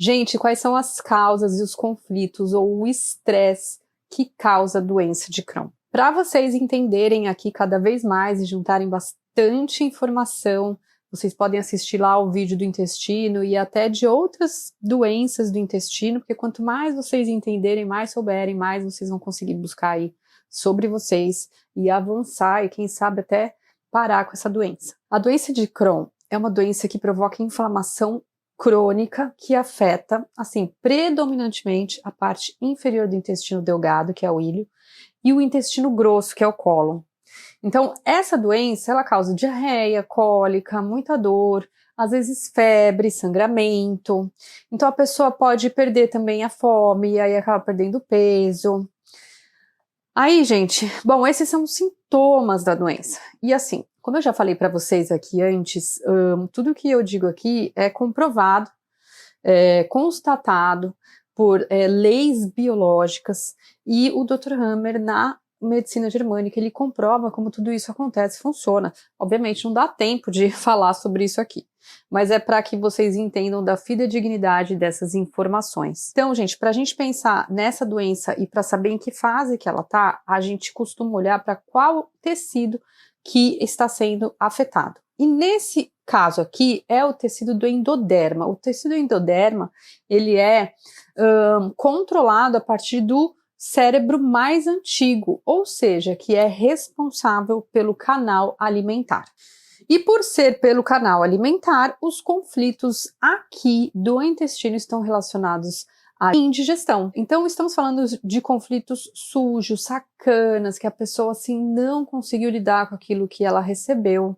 Gente, quais são as causas e os conflitos ou o estresse que causa a doença de Crohn? Para vocês entenderem aqui cada vez mais e juntarem bastante informação, vocês podem assistir lá o vídeo do intestino e até de outras doenças do intestino, porque quanto mais vocês entenderem, mais souberem, mais vocês vão conseguir buscar aí sobre vocês e avançar e quem sabe até parar com essa doença. A doença de Crohn é uma doença que provoca inflamação crônica que afeta, assim, predominantemente a parte inferior do intestino delgado, que é o íleo, e o intestino grosso, que é o cólon. Então, essa doença, ela causa diarreia, cólica, muita dor, às vezes febre, sangramento. Então, a pessoa pode perder também a fome e aí acaba perdendo peso. Aí, gente, bom, esses são os sintomas da doença. E assim, como eu já falei para vocês aqui antes, tudo que eu digo aqui é comprovado, constatado por leis biológicas, e o Dr. Hammer, na medicina germânica, ele comprova como tudo isso acontece, funciona. Obviamente não dá tempo de falar sobre isso aqui, mas é para que vocês entendam da fidedignidade dessas informações. Então, gente, para a gente pensar nessa doença e para saber em que fase que ela tá, a gente costuma olhar para qual tecido que está sendo afetado. E nesse caso aqui é o tecido do endoderma. O tecido endoderma, ele é controlado a partir do cérebro mais antigo, ou seja, que é responsável pelo canal alimentar. E por ser pelo canal alimentar, os conflitos aqui do intestino estão relacionados à indigestão. Então estamos falando de conflitos sujos, sacanas, que a pessoa assim não conseguiu lidar com aquilo que ela recebeu,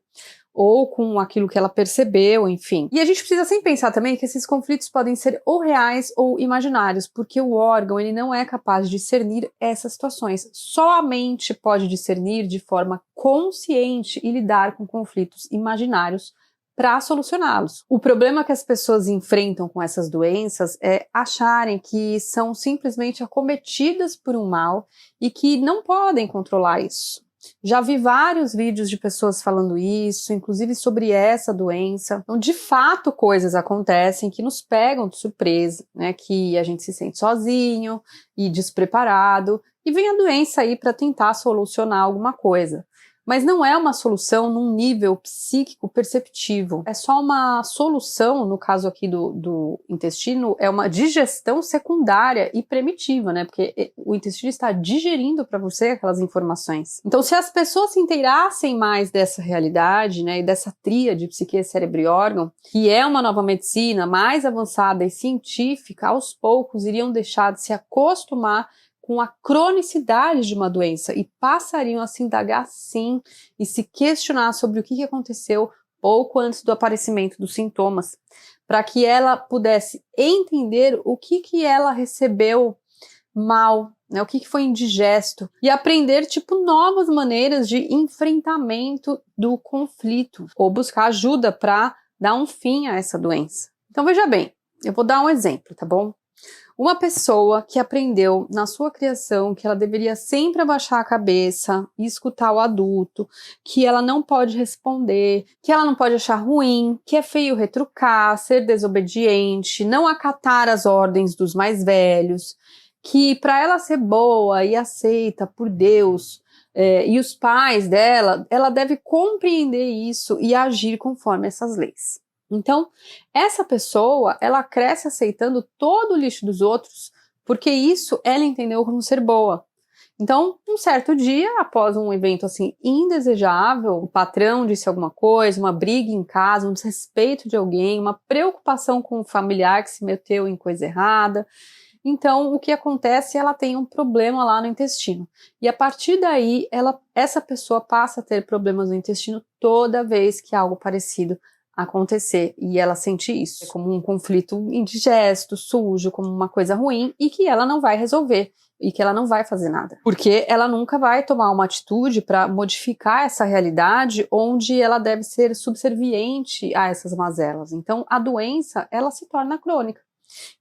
ou com aquilo que ela percebeu, enfim. E a gente precisa sempre pensar também que esses conflitos podem ser ou reais ou imaginários, porque o órgão ele não é capaz de discernir essas situações. Somente pode discernir de forma consciente e lidar com conflitos imaginários para solucioná-los. O problema que as pessoas enfrentam com essas doenças é acharem que são simplesmente acometidas por um mal e que não podem controlar isso. Já vi vários vídeos de pessoas falando isso, inclusive sobre essa doença. Então, de fato, coisas acontecem que nos pegam de surpresa, né? Que a gente se sente sozinho e despreparado, e vem a doença aí para tentar solucionar alguma coisa. Mas não é uma solução num nível psíquico perceptível. É só uma solução, no caso aqui do intestino, é uma digestão secundária e primitiva, né? Porque o intestino está digerindo para você aquelas informações. Então, se as pessoas se inteirassem mais dessa realidade, né, e dessa tríade psique, cérebro e órgão, que é uma nova medicina mais avançada e científica, aos poucos iriam deixar de se acostumar com a cronicidade de uma doença e passariam a se indagar sim e se questionar sobre o que aconteceu pouco antes do aparecimento dos sintomas, para que ela pudesse entender o que ela recebeu mal, né, o que foi indigesto, e aprender novas maneiras de enfrentamento do conflito, ou buscar ajuda para dar um fim a essa doença. Então veja bem, eu vou dar um exemplo, tá bom? Uma pessoa que aprendeu na sua criação que ela deveria sempre abaixar a cabeça e escutar o adulto, que ela não pode responder, que ela não pode achar ruim, que é feio retrucar, ser desobediente, não acatar as ordens dos mais velhos, que para ela ser boa e aceita por Deus e os pais dela, ela deve compreender isso e agir conforme essas leis. Então, essa pessoa, ela cresce aceitando todo o lixo dos outros, porque isso ela entendeu como ser boa. Então, um certo dia, após um evento assim indesejável, o patrão disse alguma coisa, uma briga em casa, um desrespeito de alguém, uma preocupação com o familiar que se meteu em coisa errada. Então, o que acontece? Ela tem um problema lá no intestino. E a partir daí, essa pessoa passa a ter problemas no intestino toda vez que algo parecido acontecer, e ela sente isso como um conflito indigesto, sujo, como uma coisa ruim, e que ela não vai resolver, e que ela não vai fazer nada, porque ela nunca vai tomar uma atitude para modificar essa realidade onde ela deve ser subserviente a essas mazelas. Então a doença, ela se torna crônica.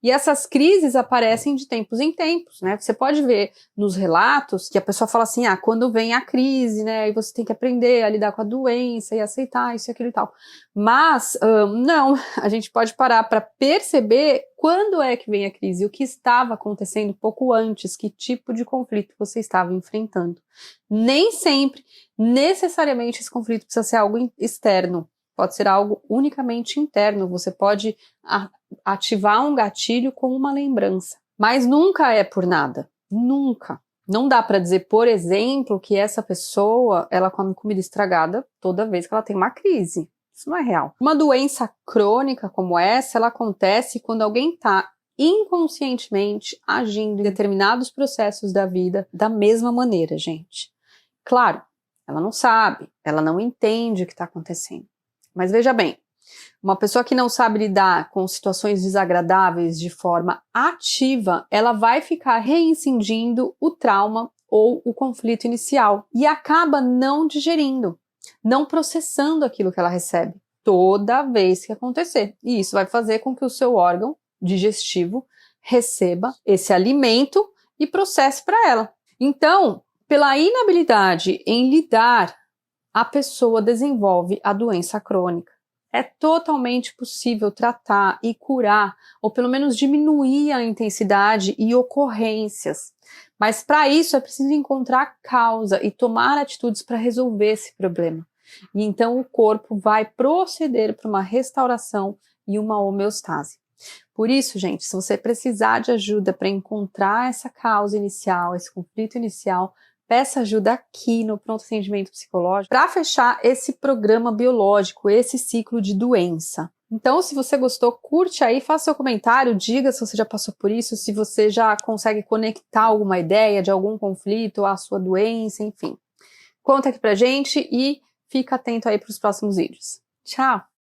E essas crises aparecem de tempos em tempos, né? Você pode ver nos relatos que a pessoa fala assim, quando vem a crise, né, aí você tem que aprender a lidar com a doença e aceitar isso e aquilo e tal. Mas, não, a gente pode parar para perceber quando é que vem a crise, o que estava acontecendo pouco antes, que tipo de conflito você estava enfrentando. Nem sempre, necessariamente, esse conflito precisa ser algo externo. Pode ser algo unicamente interno, você pode ativar um gatilho com uma lembrança. Mas nunca é por nada, nunca. Não dá para dizer, por exemplo, que essa pessoa, ela come comida estragada toda vez que ela tem uma crise. Isso não é real. Uma doença crônica como essa, ela acontece quando alguém está inconscientemente agindo em determinados processos da vida da mesma maneira, gente. Claro, ela não sabe, ela não entende o que está acontecendo. Mas veja bem, uma pessoa que não sabe lidar com situações desagradáveis de forma ativa, ela vai ficar reincidindo o trauma ou o conflito inicial e acaba não digerindo, não processando aquilo que ela recebe toda vez que acontecer. E isso vai fazer com que o seu órgão digestivo receba esse alimento e processe para ela. Então, pela inabilidade em lidar, a pessoa desenvolve a doença crônica. É totalmente possível tratar e curar, ou pelo menos diminuir a intensidade e ocorrências. Mas para isso é preciso encontrar causa e tomar atitudes para resolver esse problema. E então o corpo vai proceder para uma restauração e uma homeostase. Por isso, gente, se você precisar de ajuda para encontrar essa causa inicial, esse conflito inicial, peça ajuda aqui no Pronto Atendimento Psicológico para fechar esse programa biológico, esse ciclo de doença. Então, se você gostou, curte aí, faça seu comentário, diga se você já passou por isso, se você já consegue conectar alguma ideia de algum conflito à sua doença, enfim. Conta aqui pra gente e fica atento aí para os próximos vídeos. Tchau!